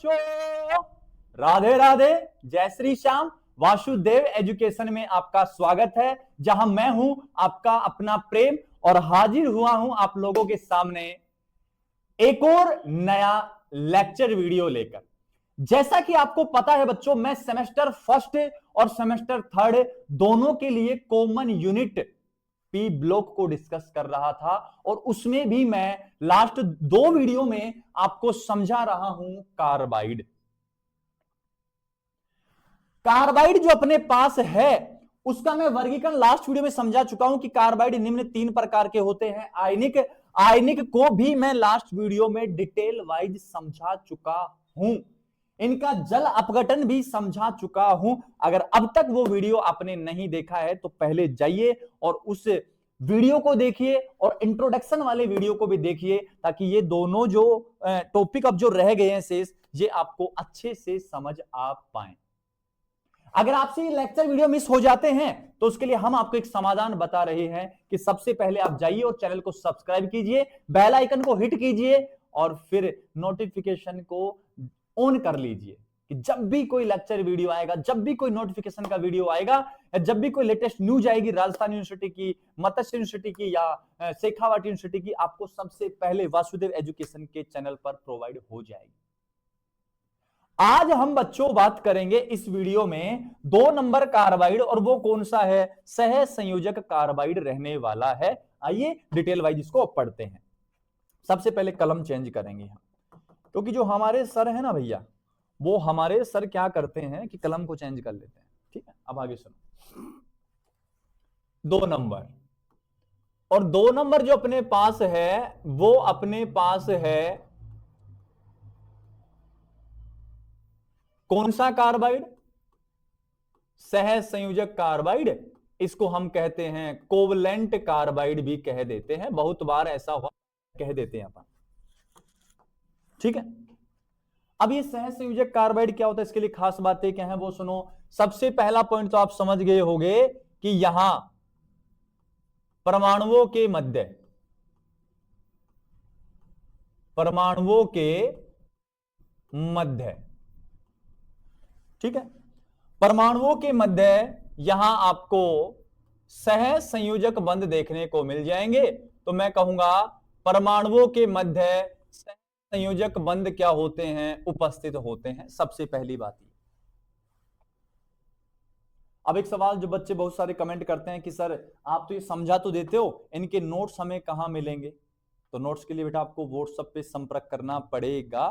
बच्चों, राधे राधे, जय श्री श्याम। वासुदेव एजुकेशन में आपका स्वागत है, जहां मैं हूं आपका अपना प्रेम और हाजिर हुआ हूं आप लोगों के सामने एक और नया लेक्चर वीडियो लेकर। जैसा कि आपको पता है बच्चों, मैं सेमेस्टर फर्स्ट और सेमेस्टर थर्ड दोनों के लिए कॉमन यूनिट पी ब्लॉक को डिस्कस कर रहा था और उसमें भी मैं लास्ट 2 वीडियो में आपको समझा रहा हूं कार्बाइड। कार्बाइड जो अपने पास है उसका मैं वर्गीकरण लास्ट वीडियो में समझा चुका हूं कि कार्बाइड निम्न 3 प्रकार के होते हैं। आयनिक को भी मैं लास्ट वीडियो में डिटेल वाइज समझा चुका हूं, इनका जल अपघटन भी समझा चुका हूं। अगर अब तक वो वीडियो आपने नहीं देखा है तो पहले जाइए और उस वीडियो को देखिए और इंट्रोडक्शन वाले वीडियो को भी देखिए, ताकि ये दोनों जो टॉपिक अब जो रह गए हैं शेष, ये आपको अच्छे से समझ आ पाए। अगर आपसे ये लेक्चर वीडियो मिस हो जाते हैं तो उसके लिए हम आपको एक समाधान बता रहे हैं कि सबसे पहले आप जाइए और चैनल को सब्सक्राइब कीजिए, बेल आइकन को हिट कीजिए और फिर नोटिफिकेशन को ऑन कर लीजिए कि जब भी कोई लेक्चर वीडियो आएगा, जब भी कोई नोटिफिकेशन का वीडियो आएगा, जब भी कोई लेटेस्ट न्यूज आएगी राजस्थान यूनिवर्सिटी की, मत्स्य यूनिवर्सिटी की या शेखावाटी यूनिवर्सिटी की, आपको सबसे पहले वासुदेव एजुकेशन के चैनल पर प्रोवाइड हो जाएगी। आज हम बच्चों बात करेंगे इस वीडियो में 2 नंबर कार्बाइड, और वो कौन सा है? सह संयोजक कार्बाइड रहने वाला है। आइए डिटेल वाइज इसको पढ़ते हैं। सबसे पहले कलम चेंज करेंगे यहां, क्योंकि जो हमारे सर है ना भैया, वो हमारे सर क्या करते हैं कि कलम को चेंज कर लेते हैं। ठीक है, अब आगे सुनो। 2 नंबर, और 2 नंबर जो अपने पास है वो अपने पास है कौन सा कार्बाइड? सह संयोजक कार्बाइड। इसको हम कहते हैं कोवलेंट कार्बाइड भी कह देते हैं, बहुत बार ऐसा हुआ कह देते हैं अपन। ठीक है, अब ये सह संयोजक कार्बाइड क्या होता है, इसके लिए खास बातें क्या है वो सुनो। सबसे पहला पॉइंट तो आप समझ गए होंगे कि यहां परमाणुओं के मध्य ठीक है, परमाणुओं के मध्य यहां आपको सह संयोजक बंध देखने को मिल जाएंगे। तो मैं कहूंगा परमाणुओं के मध्य सह संयोजक बंध क्या होते हैं? उपस्थित होते हैं। सबसे पहली बात ये। अब एक सवाल जो बच्चे बहुत सारे कमेंट करते हैं कि सर आप तो ये समझा तो देते हो, इनके नोट्स हमें कहां मिलेंगे? तो नोट्स के लिए बेटा आपको व्हाट्सएप पे संपर्क करना पड़ेगा।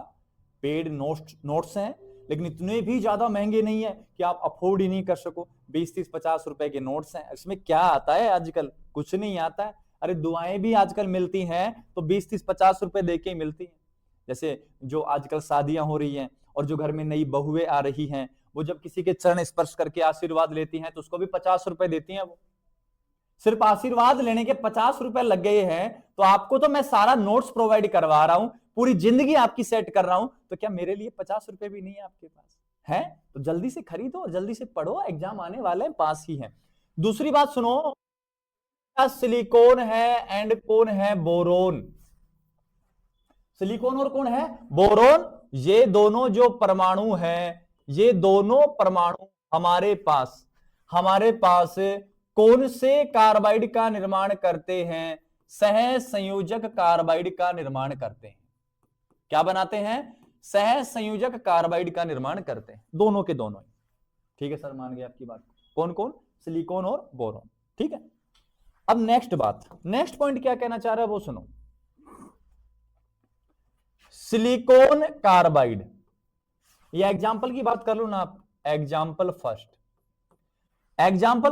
पेड नोट्स हैं, लेकिन इतने भी ज्यादा महंगे नहीं है कि आप अफोर्ड ही नहीं कर सको। 20, 30, 50 रुपए के नोट्स हैं। इसमें क्या आता है आजकल? कुछ नहीं आता है। अरे दुआएं भी आजकल मिलती हैं तो 20, 30, 50 रुपए देके मिलती हैं। जैसे जो आजकल शादियां हो रही हैं और जो घर में नई बहुएं आ रही हैं, वो जब किसी के चरण स्पर्श करके आशीर्वाद लेती हैं तो उसको भी 50 रुपए देती हैं। वो सिर्फ आशीर्वाद लेने के 50 रुपए लग गए हैं, तो आपको तो मैं सारा नोट्स प्रोवाइड करवा रहा हूं, पूरी जिंदगी आपकी सेट कर रहा हूं, तो क्या मेरे लिए 50 रुपए भी नहीं है आपके पास? है तो जल्दी से खरीदो और जल्दी से पढ़ो, एग्जाम आने वाले हैं, पास ही है। दूसरी बात सुनो, सिलिकॉन है एंड कौन है? बोरोन। सिलिकॉन और कौन है? बोरोन। ये दोनों जो परमाणु हैं, ये दोनों परमाणु हमारे पास कौन से कार्बाइड का निर्माण करते हैं? सह संयोजक कार्बाइड का निर्माण करते हैं। क्या बनाते हैं? सह संयोजक कार्बाइड का निर्माण करते हैं, दोनों के दोनों ही। ठीक है सर, मान गए आपकी बात। कौन कौन? सिलिकॉन और बोरोन। ठीक है, अब नेक्स्ट पॉइंट क्या कहना चाह रहा है वो सुनो। सिलिकॉन कार्बाइड, ये एग्जाम्पल की बात कर लो ना आप। एग्जाम्पल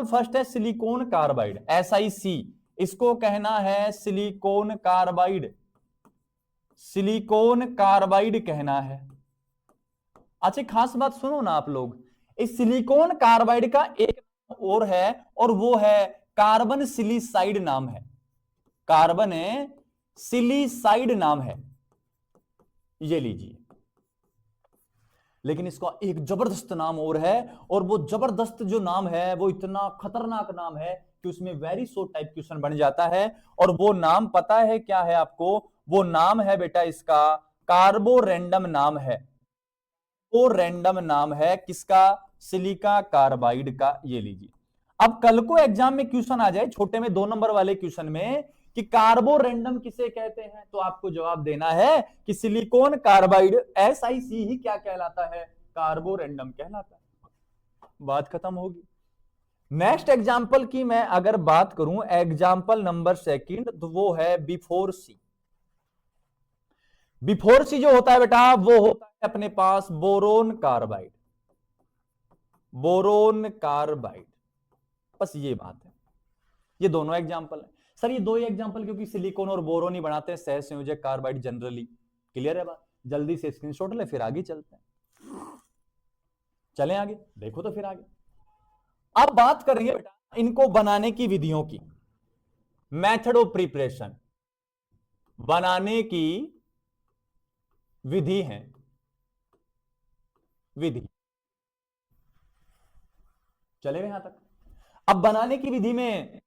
फर्स्ट है सिलिकॉन कार्बाइड, SiC, इसको कहना है सिलिकॉन कार्बाइड कहना है। अच्छा खास बात सुनो ना आप लोग, इस सिलिकॉन कार्बाइड का एक नाम और है, और वो है कार्बन सिलिसाइड नाम है। कार्बन सिलिसाइड नाम है, ये लीजिए। लेकिन इसका एक जबरदस्त नाम और है, और वो जबरदस्त जो नाम है वो इतना खतरनाक नाम है कि उसमें वेरी शॉर्ट टाइप क्वेश्चन बन जाता है। और वो नाम पता है क्या है आपको? वो नाम है बेटा इसका कार्बोरेंडम नाम है। वो रैंडम नाम है किसका? सिलिका कार्बाइड का। ये लीजिए, अब कल को एग्जाम में क्वेश्चन आ जाए छोटे में 2 नंबर वाले क्वेश्चन में कि कार्बो रैंडम किसे कहते हैं, तो आपको जवाब देना है कि सिलिकॉन कार्बाइड SiC ही क्या कहलाता है? कार्बो रैंडम कहलाता है। बात खत्म होगी। नेक्स्ट एग्जाम्पल की मैं अगर बात करूं, एग्जाम्पल नंबर 2 तो वो है बिफोर सी। बिफोर सी जो होता है बेटा वो होता है अपने पास बोरोन कार्बाइड। बोरोन कार्बाइड, बस ये बात है। ये दोनों एग्जाम्पल है सर, ये दो ही एग्जाम्पल क्योंकि सिलिकॉन और बोरोन ही बनाते हैं सह संयोजक कार्बाइड जनरली। क्लियर है बात? जल्दी से स्क्रीनशॉट ले, फिर आगे चलते हैं। चलें आगे, देखो तो फिर आगे। अब बात करेंगे बेटा इनको बनाने की विधियों की, मेथड ऑफ प्रिपरेशन, बनाने की विधि है, विधि। चले यहां तक। अब बनाने की विधि में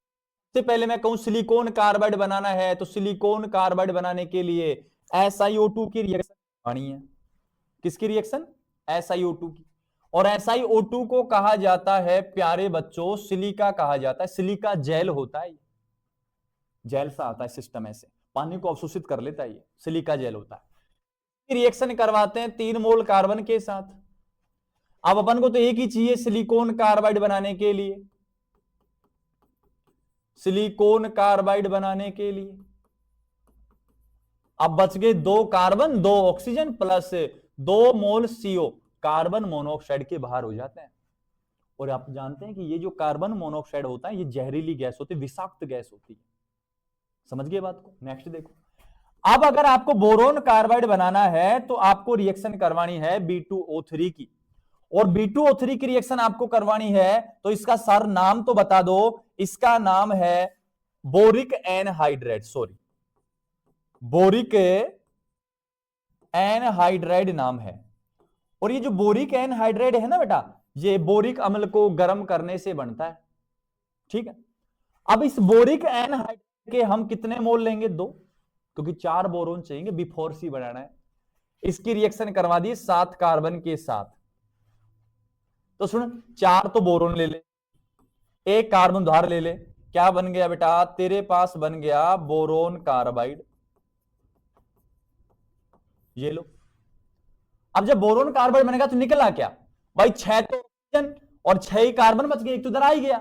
सबसे पहले मैं कहूं सिलिकॉन कार्बाइड बनाना है तो सिलिकॉन कार्बाइड बनाने के लिए SiO2 की रिएक्शन बनानी है। किसकी रिएक्शन? SiO2 की। और SiO2 को कहा जाता है प्यारे बच्चों सिलिका कहा जाता है। सिलिका जेल होता है, जेल सा आता है सिस्टम, ऐसे पानी को अवशोषित कर लेता है, ये सिलिका जेल होता है। रिएक्शन करवाते हैं 3 मोल कार्बन के साथ। अब अपन को तो एक ही चाहिए सिलिकॉन कार्बाइड बनाने के लिए, सिलिकॉन कार्बाइड बनाने के लिए। अब बच गए 2 कार्बन 2 ऑक्सीजन प्लस 2 मोल CO, कार्बन मोनोऑक्साइड के बाहर हो जाते हैं। और आप जानते हैं कि ये जो कार्बन मोनोऑक्साइड होता है ये जहरीली गैस होती है, विषाक्त गैस होती है। समझ गए बात को? नेक्स्ट देखो, अब अगर आपको बोरोन कार्बाइड बनाना है तो आपको रिएक्शन करवानी है B2O3 की। और B2O3 की रिएक्शन आपको करवानी है तो इसका सर नाम तो बता दो, इसका नाम है boric anhydride, sorry boric anhydride नाम है। और ये जो बोरिक एनहाइड्राइड है ना बेटा, ये बोरिक अम्ल को गर्म करने से बनता है। ठीक है, अब इस बोरिक एनहाइड्राइड के हम कितने मोल लेंगे? 2, क्योंकि 4 बोरोन चाहिए, बिफोर सी बनाना है। इसकी रिएक्शन करवा दी 7 कार्बन के साथ। तो सुन, 4 तो बोरोन ले ले, 1 कार्बन उधार ले ले, क्या बन गया बेटा? तेरे पास बन गया बोरोन कार्बाइड। ये लो। अब जब बोरोन कार्बाइड बनेगा तो निकला क्या भाई? 6 तो ऑक्सीजन और 6 ही कार्बन बच गए, एक तो इधर आ ही गया,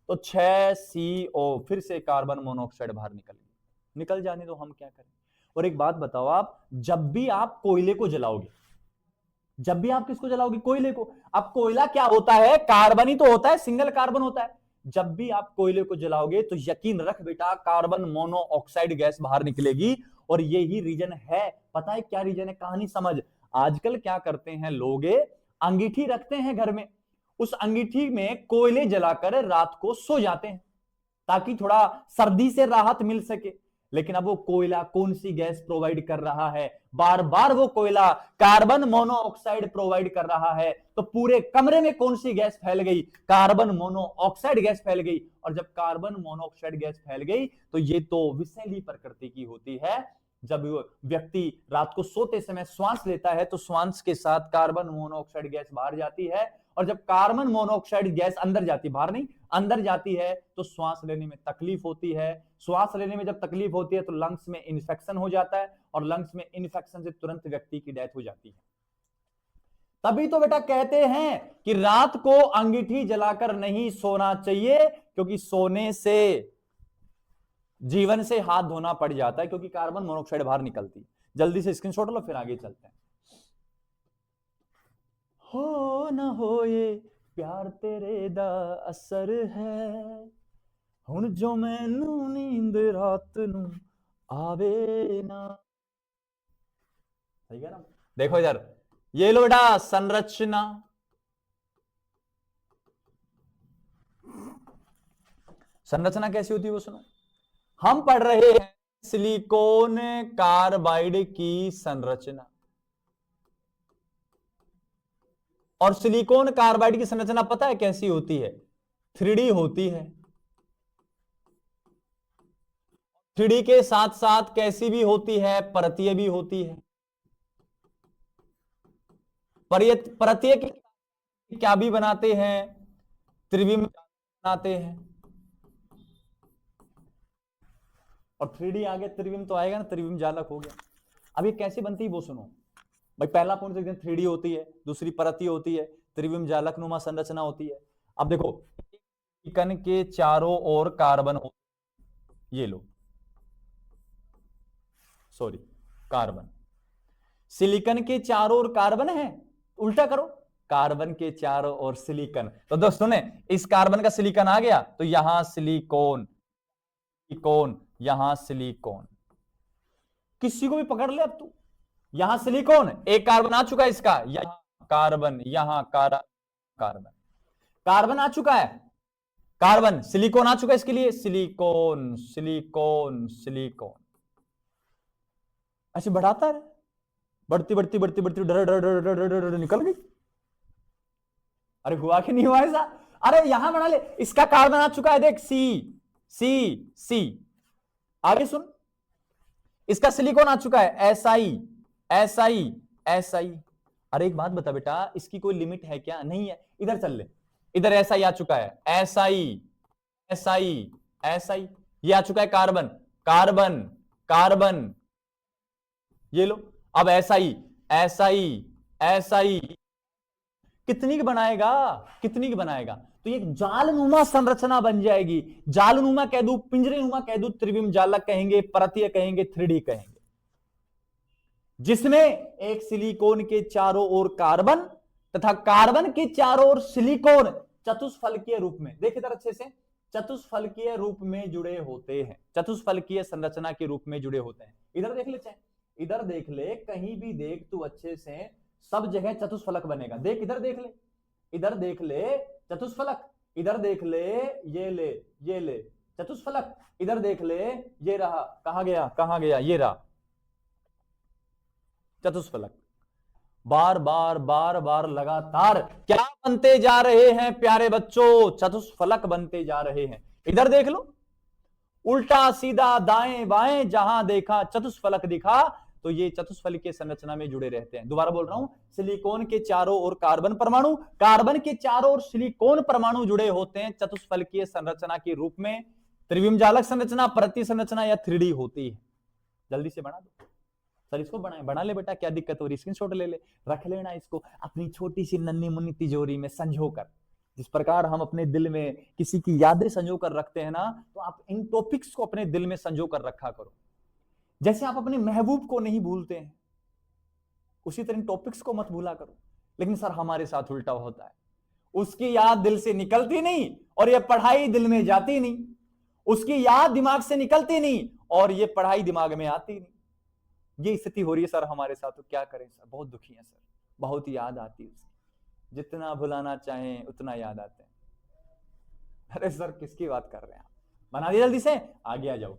तो 6 CO, फिर से कार्बन मोनोऑक्साइड बाहर निकल गया। निकल जाने तो हम क्या करें? और एक बात बताओ, आप जब भी आप कोयले को जलाओगे, जब भी आप किसको जलाओगे? कोयले को। अब कोयला क्या होता है? कार्बन ही तो होता है, सिंगल कार्बन होता है। जब भी आप कोयले को जलाओगे तो यकीन रख बेटा कार्बन मोनोऑक्साइड गैस बाहर निकलेगी। और यही रीजन है, पता है क्या रीजन है? कहानी समझ। आजकल क्या करते हैं लोग, अंगीठी रखते हैं घर में, उस अंगीठी में कोयले जलाकर रात को सो जाते हैं ताकि थोड़ा सर्दी से राहत मिल सके। लेकिन अब वो कोयला कौन सी गैस प्रोवाइड कर रहा है? बार बार वो कोयला कार्बन मोनोऑक्साइड प्रोवाइड कर रहा है। तो पूरे कमरे में कौन सी गैस फैल गई? कार्बन मोनोऑक्साइड गैस फैल गई। और जब कार्बन मोनोऑक्साइड गैस फैल गई तो ये तो विषैली प्रकृति की होती है। जब व्यक्ति रात को सोते समय श्वास लेता है तो श्वास के साथ कार्बन मोनोऑक्साइड गैस बाहर जाती है। और जब कार्बन मोनोऑक्साइड गैस अंदर जाती, बाहर नहीं अंदर जाती है, तो श्वास लेने में तकलीफ होती है। श्वास लेने में जब तकलीफ होती है तो लंग्स में इन्फेक्शन हो जाता है, और लंग्स में इन्फेक्शन से तुरंत व्यक्ति की डेथ हो जाती है। तभी तो बेटा कहते हैं कि रात को अंगीठी जलाकर नहीं सोना चाहिए, क्योंकि सोने से जीवन से हाथ धोना पड़ जाता है, क्योंकि कार्बन मोनोऑक्साइड बाहर निकलती है। जल्दी से स्क्रीनशॉट लो, फिर आगे चलते हैं। हो न हो ये प्यार तेरे दा असर है, हुण जो मैनू नींद रात नू आवे ना। सही है ना? देखो इधर, ये लो बेटा संरचना। संरचना कैसी होती है वो सुनो। हम पढ़ रहे हैं सिलिकॉन कार्बाइड की संरचना। और सिलिकॉन कार्बाइड की संरचना पता है कैसी होती है? 3D होती है। 3D के साथ साथ कैसी भी होती है? परतीय भी होती है। प्रत्येक क्या भी बनाते हैं, त्रिविम बनाते हैं। और 3D आ गया, त्रिविम तो आएगा ना, त्रिविम जालक हो गया। अब ये कैसे बनती है वो सुनो भाई। पहला पॉइंट देखते हैं, 3D होती है, दूसरी परतीय होती है, त्रिविम जालक नुमा संरचना होती है। अब देखो, सिलिकॉन के चारों ओर कार्बन हो, ये लो, सॉरी, कार्बन, सिलिकॉन के चारों ओर कार्बन है, उल्टा करो, कार्बन के चारों ओर सिलिकॉन। तो दोस्तों ने इस कार्बन का सिलिकॉन आ गया, तो यहां सिलिकॉन, सिलिकॉन, यहां सिलिकॉन, किसी को भी पकड़ ले अब तू, यहां सिलिकॉन, एक कार्बन आ चुका है इसका, यहां कार्बन, यहां कार्बन, कार्बन आ चुका है, कार्बन, सिलिकॉन आ चुका है इसके लिए, सिलिकॉन, सिलिकॉन, सिलिकॉन, ऐसे बढ़ाता है, बढ़ती बढ़ती बढ़ती बढ़ती डर डर डर डर डर डर निकल गई। अरे हुआ कि नहीं हुआ ऐसा? अरे यहां बना ले, इसका कार्बन आ चुका है, देख, सी सी सी, आगे सुन, इसका सिलिकॉन आ चुका है, S I S I S I. अरे एक बात बता बेटा, इसकी कोई लिमिट है क्या? नहीं है। इधर चल ले, इधर एस आई आ चुका है, S I S I S I, ये आ चुका है कार्बन, कार्बन, कार्बन, ये लो। अब S I S I S I, कितनी की बनाएगा, कितनी की बनाएगा? तो ये जालनुमा संरचना बन जाएगी। जालनुमा कह दू, पिंजरेनुमा कह दू, त्रिविम जालक कहेंगे, परतीय कहेंगे, 3D कहेंगे, जिसमें एक सिलिकॉन के चारों ओर कार्बन तथा कार्बन के चारों ओर सिलिकॉन चतुष्फलकीय रूप में, देख इधर अच्छे से, चतुष्फलकीय रूप में जुड़े होते हैं, चतुष्फलकीय संरचना के रूप में जुड़े होते हैं। इधर देख ले, चाहे इधर देख ले, कहीं भी देख तू अच्छे से, सब जगह चतुष्फलक बनेगा। देख इधर देख ले, इधर देख ले चतुष्फलक, इधर देख ले, ये ले चतुष्फलक, इधर देख ले, ये रहा, कहां गया, कहां गया, ये रहा चतुष्फलक। बार बार बार बार लगातार क्या बनते जा रहे हैं प्यारे बच्चों? चतुष्फलक बनते जा रहे हैं। इधर देख लो, उल्टा सीधा दाएं बाएं जहां देखा चतुष्फलक दिखा, तो ये चतुष्फलकीय संरचना में जुड़े रहते हैं। दोबारा बोल रहा हूं, सिलिकॉन के चारों ओर कार्बन परमाणु, कार्बन के चारों ओर सिलिकॉन परमाणु जुड़े होते हैं चतुष्फलकीय संरचना के रूप में। त्रिविम जालक संरचना, परतीय संरचना या 3D होती है। जल्दी से बना दो सर, इसको बना ले बेटा, क्या दिक्कत हो रही, स्क्रीनशॉट ले ले, रख लेना इसको अपनी छोटी सी नन्ही मुन्नी तिजोरी में संजो कर। जिस प्रकार हम अपने दिल में किसी की यादें संजो कर रखते हैं ना, तो आप इन टॉपिक्स को अपने दिल में संजो कर रखा करो। जैसे आप अपने महबूब को नहीं भूलते हैं, उसी तरह इन टॉपिक्स को मत भूला करो। लेकिन सर हमारे साथ उल्टा होता है, उसकी याद दिल से निकलती नहीं और यह पढ़ाई दिल में जाती नहीं, उसकी याद दिमाग से निकलती नहीं और यह पढ़ाई दिमाग में आती नहीं। ये स्थिति हो रही है सर हमारे साथ, तो क्या करें सर, बहुत दुखी है सर, बहुत याद आती है उसकी, जितना भुलाना चाहें उतना याद आते हैं। अरे सर किसकी बात कर रहे हैं आप, बना दिया जल्दी से, आगे आ जाओ।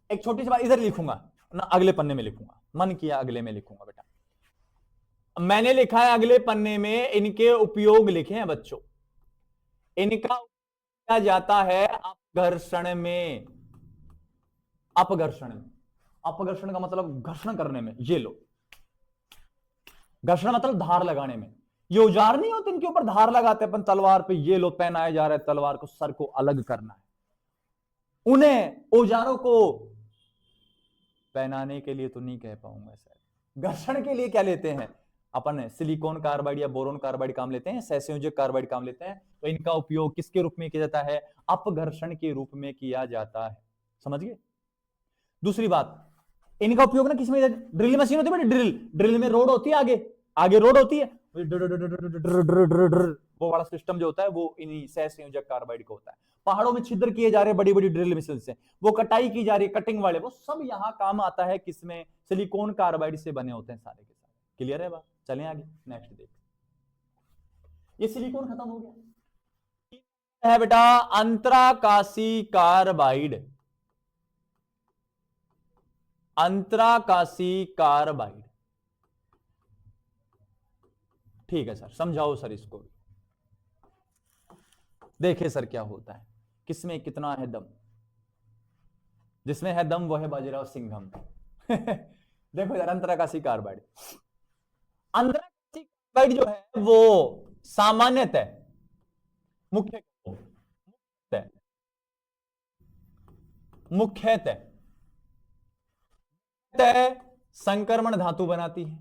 एक छोटी सी बात इधर लिखूंगा ना, अगले पन्ने में लिखूंगा, मन किया अगले में लिखूंगा बेटा। मैंने लिखा है अगले पन्ने में, इनके उपयोग लिखे हैं बच्चों। इनका किया जाता है अपघर्षण में, अपघर्षण में, अपघर्षण का मतलब घर्षण करने में। ये लो, घर्षण मतलब धार लगाने में। ये औजार नहीं होते, इनके ऊपर धार लगाते अपन तलवार पे, ये लो पहनाया जा रहा है तलवार को, सर को अलग करना है। उन्हें औजारों को पहनाने के लिए तो नहीं कह पाऊंगा सर, घर्षण के लिए क्या लेते हैं अपन, सिलिकॉन कार्बाइड या बोरोन कार्बाइड काम लेते हैं, सहसंयोजक कार्बाइड काम लेते हैं। तो इनका उपयोग किसके रूप में किया जाता है? अपघर्षण के रूप में किया जाता है, समझ गए। दूसरी बात, इनका उपयोग ना किसमें, ड्रिल मशीन होती है, ड्रिल में रोड होती है, आगे रोड होती है, वो बड़ा सिस्टम जो होता है वो इन्हीं सहसंयोजक कार्बाइड का होता है। पहाड़ों में छिद्र किए जा रहे बड़ी बड़ी ड्रिल मशीन से, वो कटाई की जा रही है, कटिंग वाले, वो सब यहां काम आता है किसमें? सिलिकॉन कार्बाइड से बने होते हैं सारे के सारे। क्लियर है बात? चलें आगे, नेक्स्ट देख। ये सिलिकॉन खत्म हो गया है बेटा, अंतराकाशी कार्बाइड, अंतराकाशी कार्बाइड। ठीक है सर, समझाओ सर इसको, देखे सर क्या होता है, किसमें कितना है दम। जिसमें है दम वो है बाजीराव सिंघम। देखो यार, अंतराकाशी कार्बाइड, अंतराकाशी कार्बाइड जो है वो सामान्यतः मुख्यतः संक्रमण धातु बनाती है,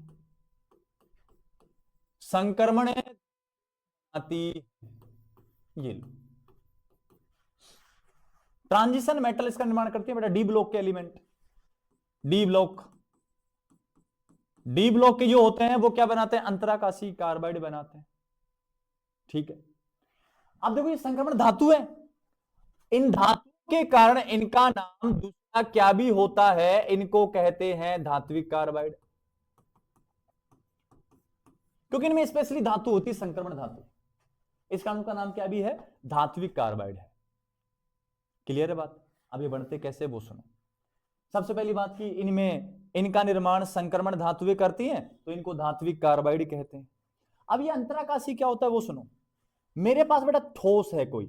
संक्रमण बनाती। ये ट्रांजिशन मेटल इसका निर्माण करती है बेटा, डी ब्लॉक के एलिमेंट, डी ब्लॉक के जो होते हैं वो क्या बनाते हैं, अंतराकाशी कार्बाइड बनाते हैं। ठीक है, अब देखो ये संक्रमण धातु है, इन धातु के कारण इनका नाम दूसरा क्या भी होता है, इनको कहते हैं धात्विक कार्बाइड, क्योंकि इनमें स्पेशली धातु होती है संक्रमण धातु, इस कारण का नाम क्या भी है, धात्विक कार्बाइड है। क्लियर है बात? अब ये बनते कैसे वो सुनो। सबसे पहली बात की इनमें इनका निर्माण संक्रमण धातुएं करती हैं तो इनको धात्विक कार्बाइड कहते हैं। अब ये अंतराकाशी क्या होता है वो सुनो। मेरे पास बेटा ठोस है कोई,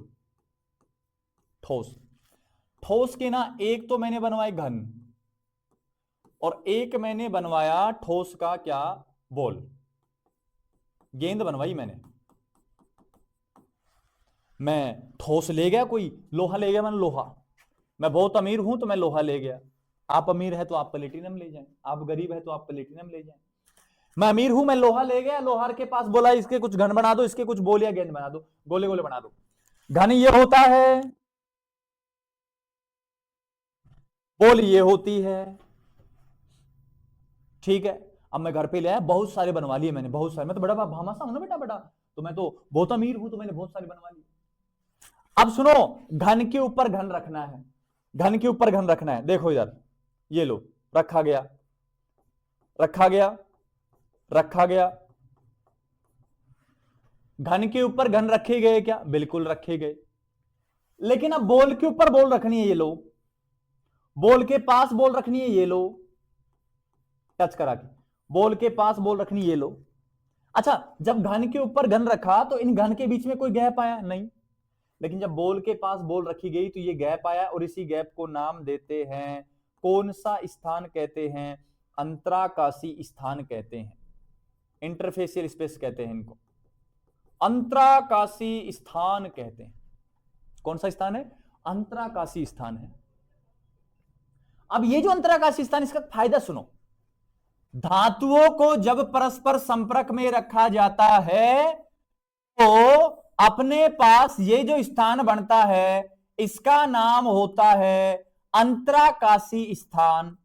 ठोस के ना एक तो मैंने बनवाए घन और एक मैंने बनवाया ठोस का क्या, बॉल, गेंद बनवाई मैंने। मैं ठोस ले गया, कोई लोहा ले गया, मैंने लोहा, मैं बहुत अमीर हूं तो मैं लोहा ले गया, आप अमीर है तो आप प्लेटिनम ले जाएं, आप गरीब है तो आप प्लेटिनम ले जाएं। मैं अमीर हूं, मैं लोहा ले गया, लोहार के पास बोला इसके कुछ घन बना दो, इसके कुछ बोल या गेंद बना दो, गोले गोले बना दो। घन ये होता है, बोल ये होती है। ठीक है, अब मैं घर पे ले आया, बहुत सारे बनवा लिए मैंने, बहुत सारे, मैं तो बड़ा भामासा हूं ना बेटा, बड़ा तो मैं तो बहुत अमीर हूं तो मैंने बहुत सारे बनवा लिए। अब सुनो, घन के ऊपर घन रखना है, घन के ऊपर घन रखना है। देखो इधर, ये लो, रखा गया, रखा गया, रखा गया, घन के ऊपर घन रखे गए क्या, बिल्कुल रखे गए। लेकिन अब बॉल के ऊपर बॉल रखनी है, ये लो, बॉल के पास बॉल रखनी है, ये लो, टच करा के बॉल के पास बॉल रखनी, ये लो। अच्छा, जब घन के ऊपर घन रखा तो इन घन के बीच में कोई गैप आया नहीं, लेकिन जब बॉल के पास बॉल रखी गई तो ये गैप आया और इसी गैप को नाम देते हैं, कौन सा स्थान कहते हैं, अंतराकाशी स्थान कहते हैं, इंटरफेशियल स्पेस कहते हैं इनको, अंतराकाशी स्थान कहते हैं। कौन सा स्थान है, अंतराकाशी स्थान है। अब ये जो अंतराकाशी स्थान, इसका फायदा सुनो, धातुओं को जब परस्पर संपर्क में रखा जाता है तो अपने पास ये जो स्थान बनता है इसका नाम होता है अंतराकाशी स्थान।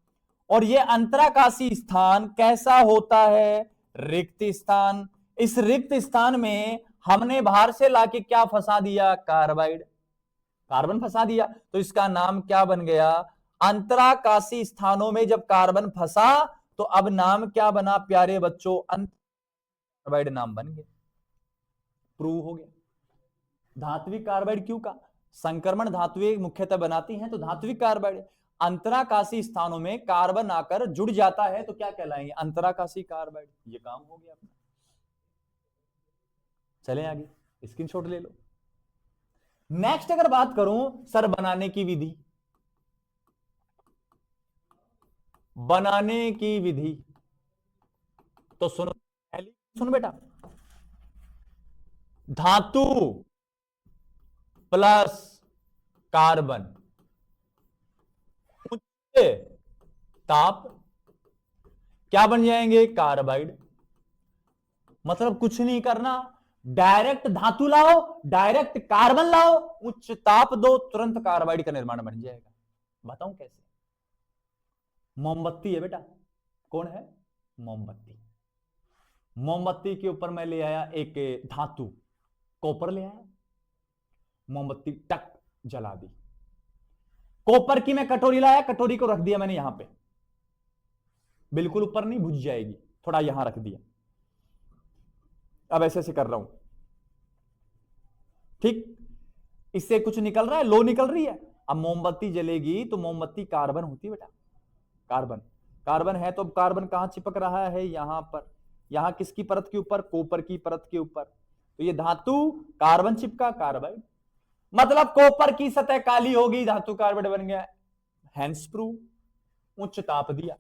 और ये अंतराकाशी स्थान कैसा होता है, रिक्त स्थान। इस रिक्त स्थान में हमने बाहर से लाके क्या फंसा दिया, कार्बाइड, कार्बन फंसा दिया, तो इसका नाम क्या बन गया, अंतराकाशी स्थानों में जब कार्बन फंसा तो अब नाम क्या बना प्यारे बच्चों, कार्बाइड नाम बन गया, प्रूव हो गया। धात्विक कार्बाइड क्यों का, संक्रमण धातुएं मुख्यतः बनाती हैं तो धात्विक कार्बाइड। अंतराकाशी स्थानों में कार्बन आकर जुड़ जाता है तो क्या कहलाएंगे, अंतराकाशी कार्बाइड। ये काम हो गया अपना। चलें आगे, स्क्रीनशॉट ले लो। नेक्स्ट अगर बात करूं सर बनाने की विधि, बनाने की विधि तो सुनो, सुनो बेटा, धातु प्लस कार्बन उच्च ताप क्या बन जाएंगे, कार्बाइड। मतलब कुछ नहीं करना, डायरेक्ट धातु लाओ, डायरेक्ट कार्बन लाओ, उच्च ताप दो, तुरंत कार्बाइड का निर्माण बन जाएगा। बताऊं कैसे, मोमबत्ती है बेटा, कौन है, मोमबत्ती। मोमबत्ती के ऊपर मैं ले आया एक धातु, कॉपर ले आया, मोमबत्ती टक जला दी। कॉपर की मैं कटोरी लाया, कटोरी को रख दिया मैंने यहां पे, बिल्कुल ऊपर नहीं, बुझ जाएगी, थोड़ा यहां रख दिया। अब ऐसे ऐसे कर रहा हूं, ठीक, इससे कुछ निकल रहा है, लो निकल रही है। अब मोमबत्ती जलेगी तो मोमबत्ती कार्बन होती है बेटा, कार्बन, कार्बन है तो अब कार्बन कहां चिपक रहा है, यहां पर, यहां किसकी परत के ऊपर, कॉपर की परत के ऊपर, तो ये धातु कार्बन चिपका, कार्बाइड। मतलब कॉपर की सतह काली होगी, धातु कार्बाइड बन गया, हैंस प्रूव। उच्च ताप दिया,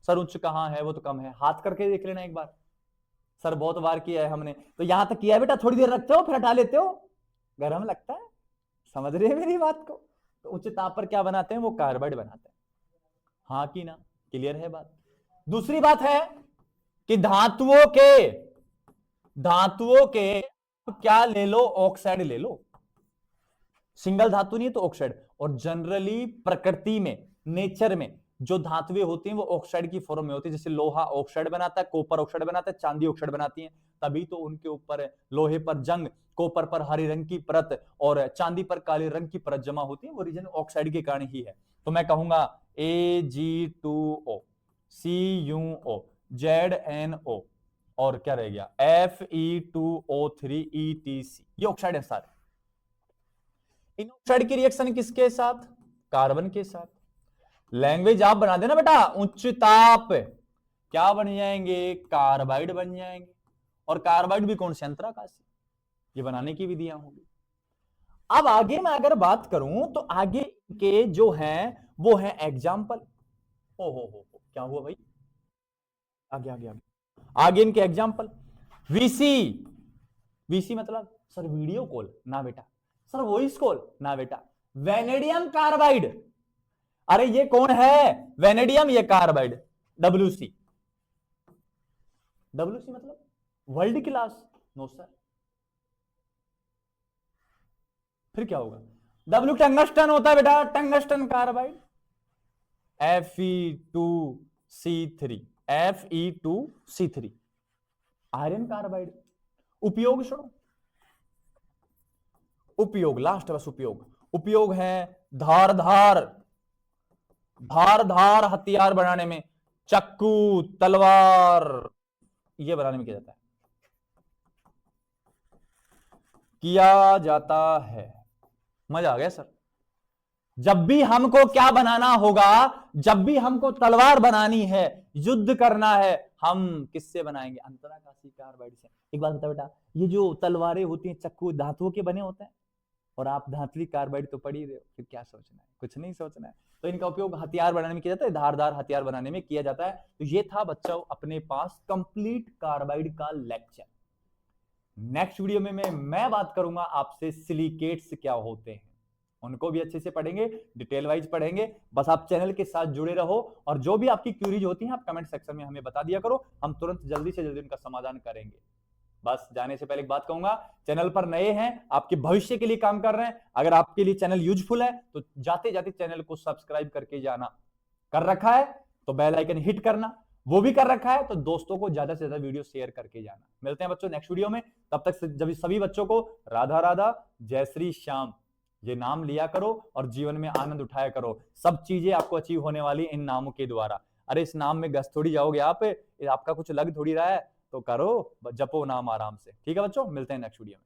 सर उच्च कहां है, वो तो कम है, हाथ करके देख लेना एक बार, सर बहुत बार किया है हमने। तो यहां तक किया है बेटा, थोड़ी देर रखते हो फिर हटा लेते हो, गर्म लगता है। समझ रहे हैं मेरी बात को? तो उच्च ताप पर क्या बनाते हैं, वो कार्बाइड बनाते हैं। हाँ कि ना? क्लियर है बात? दूसरी बात है कि धातुओं के क्या ले लो, ऑक्साइड ले लो। सिंगल धातु नहीं है तो ऑक्साइड। और जनरली प्रकृति में, नेचर में जो धातुएं होती हैं वो ऑक्साइड की फॉर्म में होती है। जैसे लोहा ऑक्साइड बनाता है, कॉपर ऑक्साइड बनाता है, चांदी ऑक्साइड बनाती है। तभी तो उनके ऊपर लोहे पर जंग, कॉपर पर हरे रंग की परत और चांदी पर काले रंग की परत जमा होती है। वो रीजन ऑक्साइड के कारण ही है। तो मैं कहूंगा Ag2O, CuO, ZnO और क्या रह गया Fe2O3 EtC, ये ऑक्साइड है सारे। इन ऑक्साइड की रिएक्शन किसके साथ? कार्बन के साथ। लैंग्वेज आप बना देना बेटा, उच्च ताप क्या बन जाएंगे, कार्बाइड बन जाएंगे। और कार्बाइड भी कौन से, अंतराकाशी। ये बनाने की विधियां होगी। अब आगे मैं अगर बात करूं तो आगे के जो हैं वो है एग्जाम्पल। हो क्या हुआ भाई, आगे इनके एग्जाम्पल। वीसी मतलब सर वीडियो कॉल ना बेटा, सर वॉइस कॉल ना बेटा, वेनेडियम कार्बाइड। अरे ये कौन है, वेनेडियम, ये कार्बाइड, WC मतलब वर्ल्ड क्लास। नो सर, फिर क्या होगा, W टंगस्टन होता है बेटा, tungsten carbide. Fe2C3 iron carbide. उपयोग सुनो, उपयोग लास्ट बस, उपयोग है धार हथियार बनाने में, चक्कू, तलवार, ये बनाने में किया जाता है। मजा आ गया सर? जब भी हमको क्या बनाना होगा, जब भी हमको तलवार बनानी है, युद्ध करना है, हम किससे बनाएंगे, अंतराकाशी कार्बाइड से। एक बात बता बेटा, ये जो तलवारें होती हैं, चक्कू धातुओं के बने होते हैं, और आप धातुई कार्बाइड तो पढ़ ही रहे हो, फिर क्या सोचना है, कुछ नहीं सोचना है। तो इनका उपयोग हथियार बनाने में किया जाता है, धारदार हथियार बनाने में किया जाता है। तो ये था बच्चों अपने पास कंप्लीट कार्बाइड का लेक्चर। नेक्स्ट वीडियो में मैं बात करूंगा आपसे सिलिकेट्स क्या होते हैं, उनको भी अच्छे से पढ़ेंगे, डिटेल वाइज पढ़ेंगे। बस आप चैनल के साथ जुड़े रहो, और जो भी आपकी क्यूरीज होती हैं आप कमेंट सेक्शन में हमें बता दिया करो, हम तुरंत जल्दी से जल्दी उनका समाधान करेंगे। बस जाने से पहले एक बात कहूंगा, चैनल पर नए हैं, आपके भविष्य के लिए काम कर रहे हैं, अगर आपके लिए चैनल यूजफुल है तो जाते जाते चैनल को सब्सक्राइब करके जाना। कर रखा है तो बेल आइकन हिट करना, वो भी कर रखा है तो दोस्तों को ज्यादा से ज्यादा वीडियो शेयर करके जाना। मिलते हैं बच्चों नेक्स्ट वीडियो में, तब तक जब सभी बच्चों को राधा राधा, जय श्री श्याम, ये नाम लिया करो और जीवन में आनंद उठाया करो। सब चीजें आपको अचीव होने वाली इन नामों के द्वारा। अरे इस नाम में गस थोड़ी जाओगे आप, आपका कुछ लग थोड़ी रहा है, तो करो, जपो नाम आराम से। ठीक है बच्चों, मिलते हैं नेक्स्ट वीडियो में।